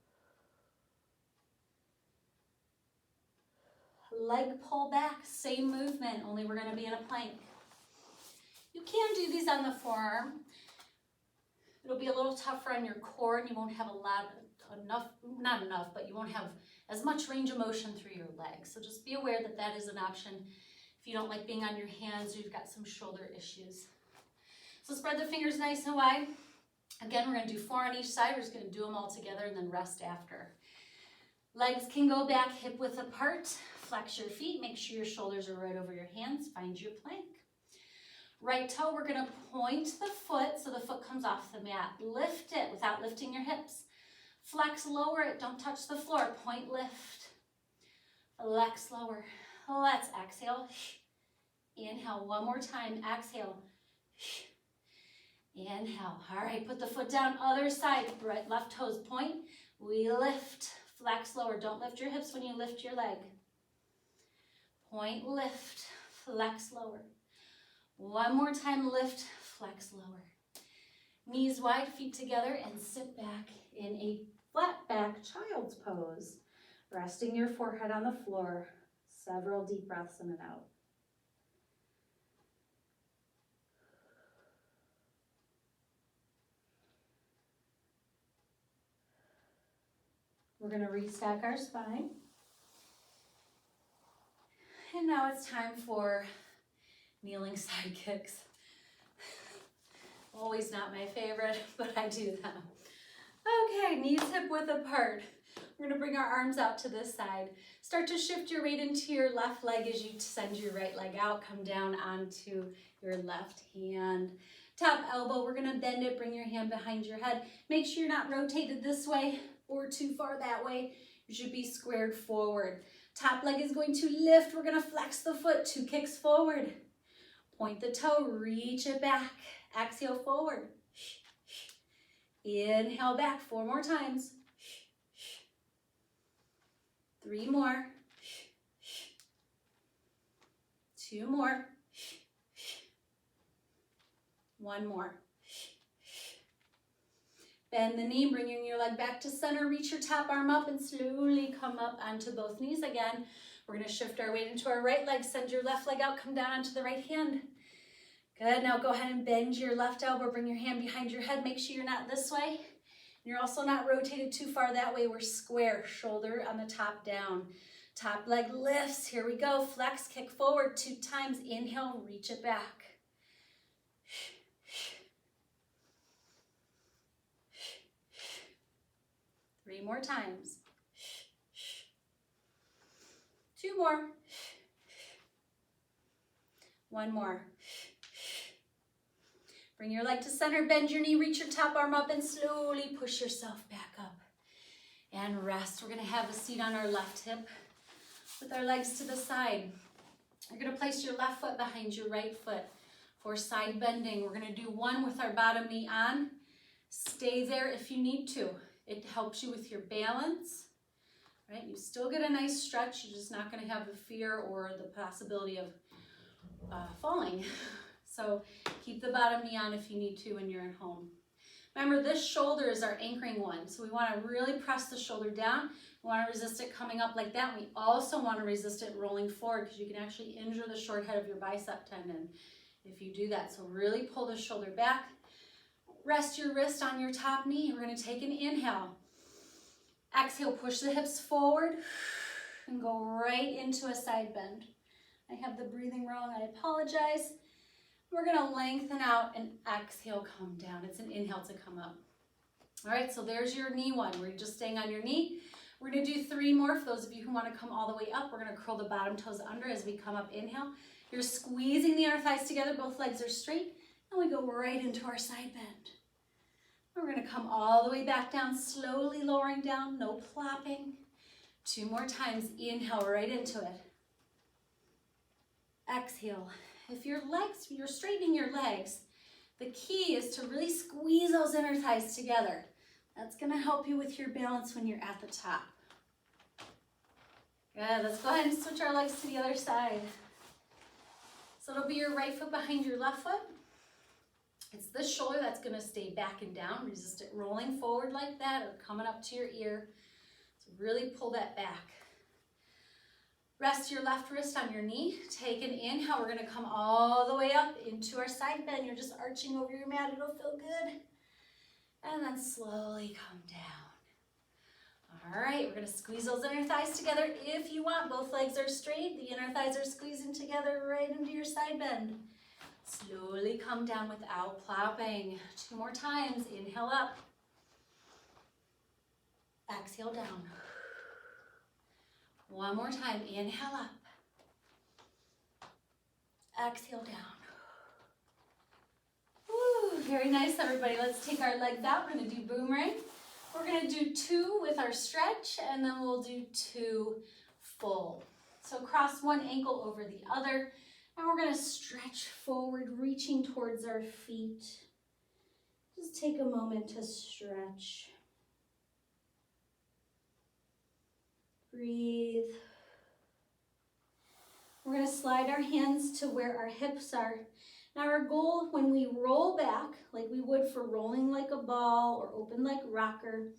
Leg pull back, same movement, only we're going to be in a plank. You can do these on the forearm. It'll be a little tougher on your core and you won't have not enough, but you won't have as much range of motion through your legs. So just be aware that that is an option if you don't like being on your hands or you've got some shoulder issues. So spread the fingers nice and wide. Again, we're going to do 4 on each side. We're just going to do them all together and then rest after. Legs can go back hip width apart. Flex your feet. Make sure your shoulders are right over your hands. Find your plank. Right toe, we're going to point the foot so the foot comes off the mat. Lift it without lifting your hips. Flex, lower it. Don't touch the floor. Point, lift. Flex, lower. Let's exhale. Inhale. One more time. Exhale. Inhale. All right, put the foot down. Other side. Right, left toes point. We lift. Flex, lower. Don't lift your hips when you lift your leg. Point, lift. Flex, lower. One more time, lift, flex, lower. Knees wide, feet together, and sit back in a flat back child's pose. Resting your forehead on the floor. Several deep breaths in and out. We're going to restack our spine. And now it's time for kneeling side kicks. Always not my favorite, but I do them. Okay, knees hip width apart. We're gonna bring our arms out to this side. Start to shift your weight into your left leg as you send your right leg out. Come down onto your left hand. Top elbow, we're gonna bend it, bring your hand behind your head. Make sure you're not rotated this way or too far that way. You should be squared forward. Top leg is going to lift. We're gonna flex the foot, 2 kicks forward. Point the toe, reach it back. Exhale forward. Inhale back, 4 more times. 3 more. 2 more. 1 more. Bend the knee, bringing your leg back to center. Reach your top arm up and slowly come up onto both knees again. We're going to shift our weight into our right leg. Send your left leg out, come down onto the right hand. Good. Now go ahead and bend your left elbow. Bring your hand behind your head. Make sure you're not this way. You're also not rotated too far that way. We're square. Shoulder on the top down. Top leg lifts. Here we go. Flex, kick forward 2 times. Inhale, reach it back. Three more times. 2 more. 1 more. Bring your leg to center, bend your knee, reach your top arm up, and slowly push yourself back up. And rest. We're going to have a seat on our left hip with our legs to the side. You're going to place your left foot behind your right foot for side bending. We're going to do 1 with our bottom knee on. Stay there if you need to. It helps you with your balance. Right? You still get a nice stretch. You're just not going to have the fear or the possibility of falling. So keep the bottom knee on if you need to when you're at home. Remember, this shoulder is our anchoring one. So we want to really press the shoulder down. We want to resist it coming up like that. We also want to resist it rolling forward because you can actually injure the short head of your bicep tendon if you do that. So really pull the shoulder back. Rest your wrist on your top knee. We're going to take an inhale. Exhale, push the hips forward and go right into a side bend. I have the breathing wrong. I apologize. We're going to lengthen out and exhale, come down. It's an inhale to come up. All right, so there's your knee one. We're just staying on your knee. We're going to do 3 more. For those of you who want to come all the way up, we're going to curl the bottom toes under as we come up. Inhale. You're squeezing the inner thighs together. Both legs are straight. And we go right into our side bend. We're going to come all the way back down, slowly lowering down, no plopping. 2 more times. Inhale right into it. Exhale. if you're straightening your legs, the key is to really squeeze those inner thighs together. That's gonna help you with your balance when you're at the top. Good, let's go ahead and switch our legs to the other side. So it'll be your right foot behind your left foot. It's this shoulder that's gonna stay back and down. Resist it rolling forward like that or coming up to your ear. So really pull that back. Rest your left wrist on your knee. Take an inhale. We're gonna come all the way up into our side bend. You're just arching over your mat. It'll feel good. And then slowly come down. All right, we're gonna squeeze those inner thighs together. If you want, both legs are straight. The inner thighs are squeezing together right into your side bend. Slowly come down without plopping. 2 more times. Inhale up. Exhale down. 1 more time. Inhale up. Exhale down. Woo, very nice, everybody. Let's take our legs out. We're going to do boomerang. We're going to do 2 with our stretch, and then we'll do 2 full. So cross one ankle over the other, and we're going to stretch forward, reaching towards our feet. Just take a moment to stretch. Breathe. We're going to slide our hands to where our hips are. Now our goal when we roll back, like we would for rolling like a ball or open like rocker,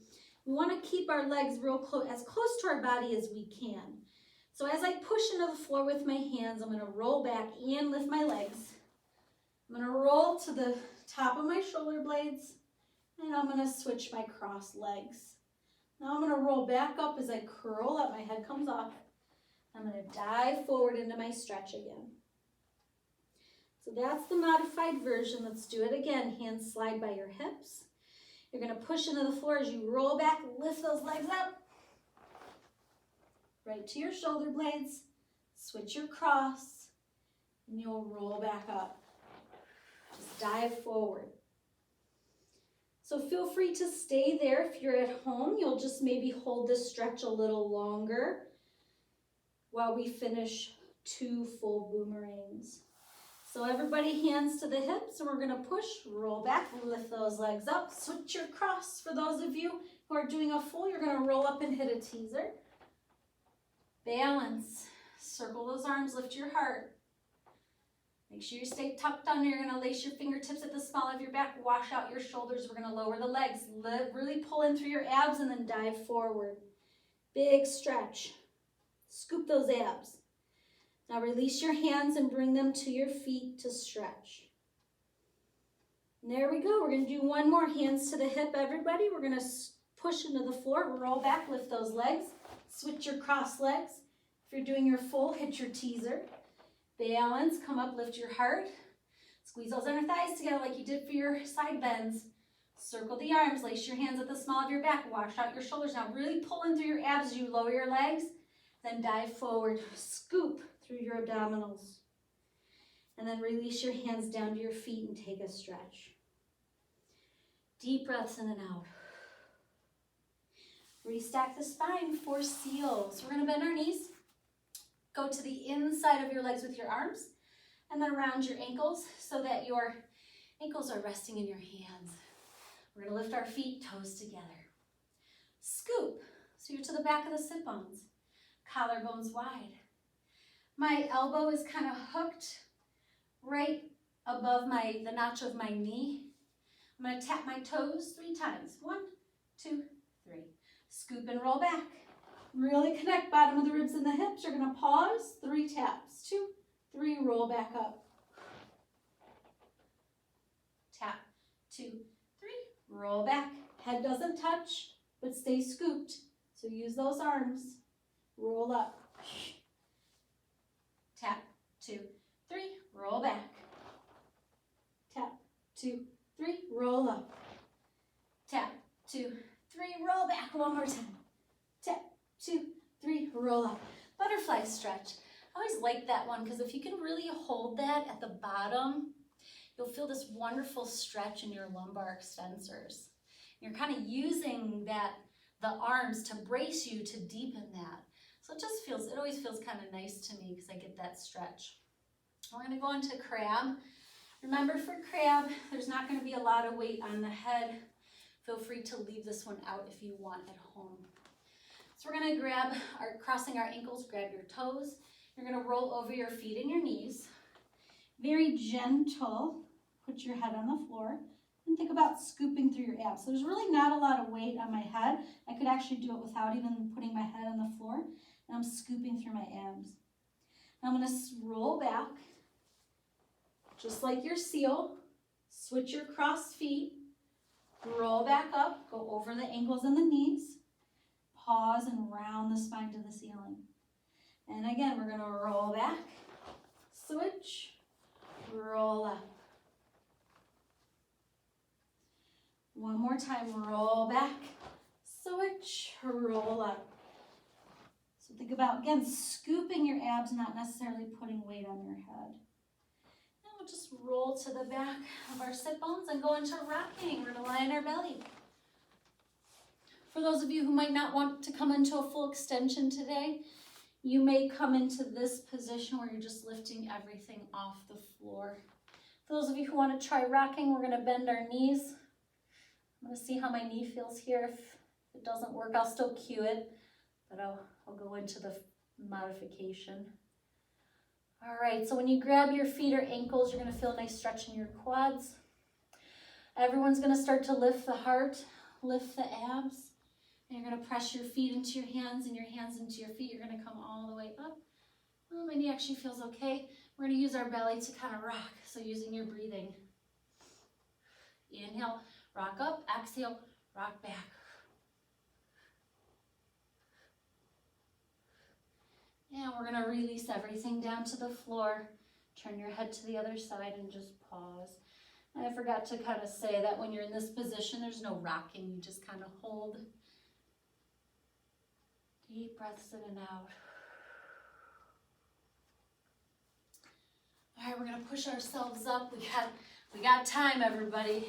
we want to keep our legs real close, as close to our body as we can. So as I push into the floor with my hands, I'm going to roll back and lift my legs. I'm going to roll to the top of my shoulder blades, and I'm going to switch my cross legs. Now I'm going to roll back up as I curl up, my head comes off. I'm going to dive forward into my stretch again. So that's the modified version. Let's do it again. Hands slide by your hips. You're going to push into the floor as you roll back, lift those legs up. Right to your shoulder blades. Switch your cross, and you'll roll back up. Just dive forward. So feel free to stay there. If you're at home, you'll just maybe hold this stretch a little longer while we finish 2 full boomerangs. So everybody hands to the hips, and we're gonna push, roll back, lift those legs up, switch your cross. For those of you who are doing a full, you're gonna roll up and hit a teaser. Balance, circle those arms, lift your heart. Make sure you stay tucked under. You're gonna lace your fingertips at the small of your back, wash out your shoulders. We're gonna lower the legs, really pull in through your abs and then dive forward. Big stretch, scoop those abs. Now release your hands and bring them to your feet to stretch. And there we go. We're gonna do 1 more, hands to the hip, everybody. We're gonna push into the floor, roll back, lift those legs, switch your cross legs. If you're doing your full, hit your teaser. Balance, come up, lift your heart. Squeeze those inner thighs together like you did for your side bends. Circle the arms, lace your hands at the small of your back, wash out your shoulders. Now really pull in through your abs as you lower your legs, then dive forward, scoop through your abdominals. And then release your hands down to your feet and take a stretch. Deep breaths in and out. Restack the spine for seals. We're gonna bend our knees. Go to the inside of your legs with your arms, and then around your ankles so that your ankles are resting in your hands. We're gonna lift our feet, toes together. Scoop, so you're to the back of the sit bones. Collarbones wide. My elbow is kind of hooked right above the notch of my knee. I'm gonna tap my toes 3 times. 1, 2, 3. Scoop and roll back. Really connect bottom of the ribs and the hips. You're gonna pause, 3 taps. 2, 3, roll back up. Tap, 2, 3, roll back. Head doesn't touch, but stay scooped. So use those arms. Roll up. Tap, 2, 3, roll back. Tap, 2, 3, roll up. Tap, 2, 3, roll back. 1 more time. Tap, 2, 3, roll up. Butterfly stretch. I always like that one because if you can really hold that at the bottom, you'll feel this wonderful stretch in your lumbar extensors. You're kind of using the arms to brace you to deepen that. So it always feels kind of nice to me because I get that stretch. We're gonna go into crab. Remember, for crab, there's not gonna be a lot of weight on the head. Feel free to leave this one out if you want at home. So we're gonna crossing our ankles, grab your toes. You're gonna roll over your feet and your knees. Very gentle, put your head on the floor, and think about scooping through your abs. So there's really not a lot of weight on my head. I could actually do it without even putting my head on the floor, and I'm scooping through my abs. Now I'm gonna roll back, just like your seal. Switch your crossed feet, roll back up, go over the ankles and the knees, pause and round the spine to the ceiling. And again, we're gonna roll back, switch, roll up. One more time, roll back, switch, roll up. So think about, again, scooping your abs, not necessarily putting weight on your head. Now we'll just roll to the back of our sit bones and go into rocking. We're gonna lie on our belly. For those of you who might not want to come into a full extension today, you may come into this position where you're just lifting everything off the floor. For those of you who want to try rocking, we're gonna bend our knees. I'm gonna see how my knee feels here. If it doesn't work, I'll still cue it, but I'll go into the modification. All right, so when you grab your feet or ankles, you're gonna feel a nice stretch in your quads. Everyone's gonna start to lift the heart, lift the abs, and you're gonna press your feet into your hands and your hands into your feet. You're gonna come all the way up. Oh, my knee actually feels okay. We're gonna use our belly to kind of rock, so using your breathing. Inhale, rock up, exhale, rock back. And we're gonna release everything down to the floor. Turn your head to the other side and just pause. And I forgot to kind of say that when you're in this position, there's no rocking. You just kind of hold. Deep breaths in and out. All right, we're gonna push ourselves up. We got time, everybody.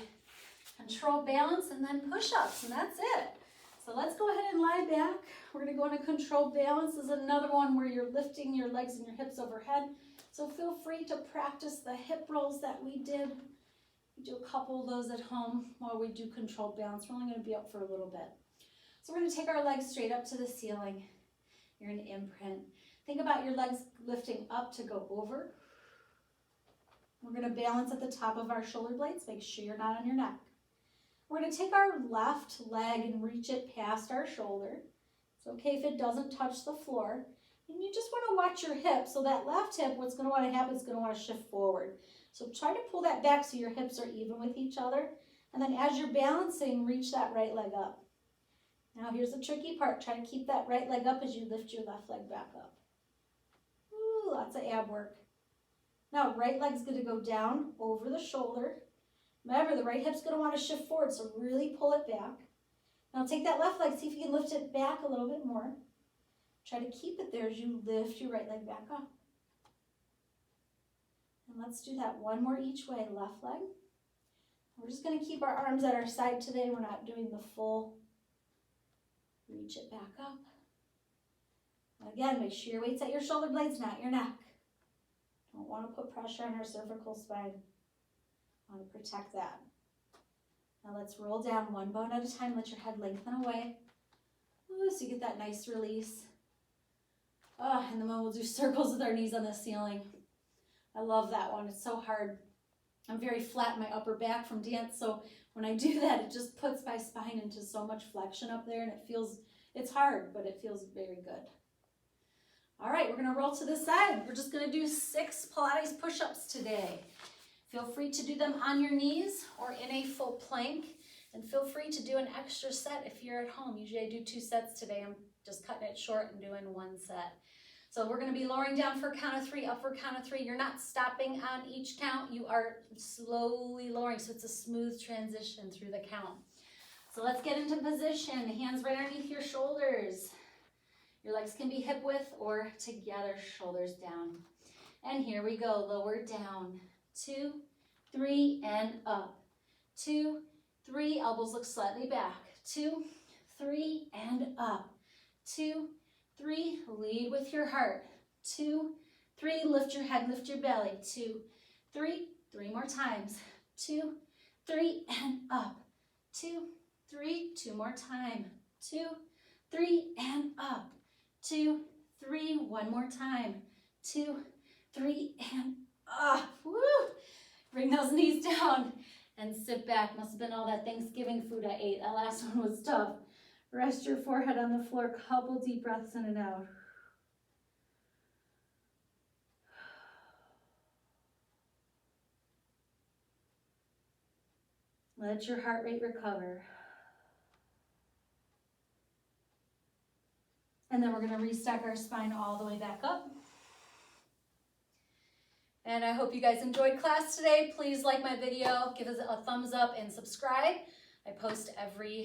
Control balance and then push-ups, and that's it. So let's go ahead and lie back. We're gonna go into control balance. This is another one where you're lifting your legs and your hips overhead. So feel free to practice the hip rolls that we did. We do a couple of those at home while we do control balance. We're only gonna be up for a little bit. So we're gonna take our legs straight up to the ceiling. You're in imprint. Think about your legs lifting up to go over. We're gonna balance at the top of our shoulder blades. Make sure you're not on your neck. We're gonna take our left leg and reach it past our shoulder. It's okay if it doesn't touch the floor. And you just wanna watch your hip. So that left hip, what's gonna wanna happen is gonna wanna shift forward. So try to pull that back so your hips are even with each other. And then as you're balancing, reach that right leg up. Now here's the tricky part. Try to keep that right leg up as you lift your left leg back up. Ooh, lots of ab work. Now right leg's gonna go down over the shoulder. Remember, the right hip's gonna wanna shift forward, so really pull it back. Now take that left leg, see if you can lift it back a little bit more. Try to keep it there as you lift your right leg back up. And let's do that one more each way, left leg. We're just gonna keep our arms at our side today. We're not doing the full reach it back up. Again, make sure your weight's at your shoulder blades, not your neck. Don't want to put pressure on our cervical spine. Want to protect that. Now let's roll down one bone at a time. Let your head lengthen away. Ooh, so you get that nice release. Oh, and then we'll do circles with our knees on the ceiling. I love that one. It's so hard. I'm very flat in my upper back from dance, so when I do that, it just puts my spine into so much flexion up there, and it's hard, but it feels very good. All right, we're gonna roll to the side. We're just gonna do 6 Pilates push-ups today. Feel free to do them on your knees or in a full plank, and feel free to do an extra set if you're at home. Usually I do 2 sets today. I'm just cutting it short and doing 1 set. So we're gonna be lowering down for a count of 3, up for a count of 3. You're not stopping on each count. You are slowly lowering, so it's a smooth transition through the count. So let's get into position. Hands right underneath your shoulders. Your legs can be hip width or together, shoulders down. And here we go, lower down. 2, 3, and up. 2, 3, elbows look slightly back. 2, 3, and up. 2, 3, lead with your heart. 2, 3, lift your head, lift your belly. 2, 3, 3 more times. 2, 3, and up. 2, 3, 2 more time. 2, 3, and up. 2, 3, 1 more time. 2, 3, and up. Woo! Bring those knees down and sit back. Must have been all that Thanksgiving food I ate. That last one was tough. Rest your forehead on the floor. Couple deep breaths in and out. Let your heart rate recover. And then we're going to restack our spine all the way back up. And I hope you guys enjoyed class today. Please like my video, give us a thumbs up, and subscribe. I post every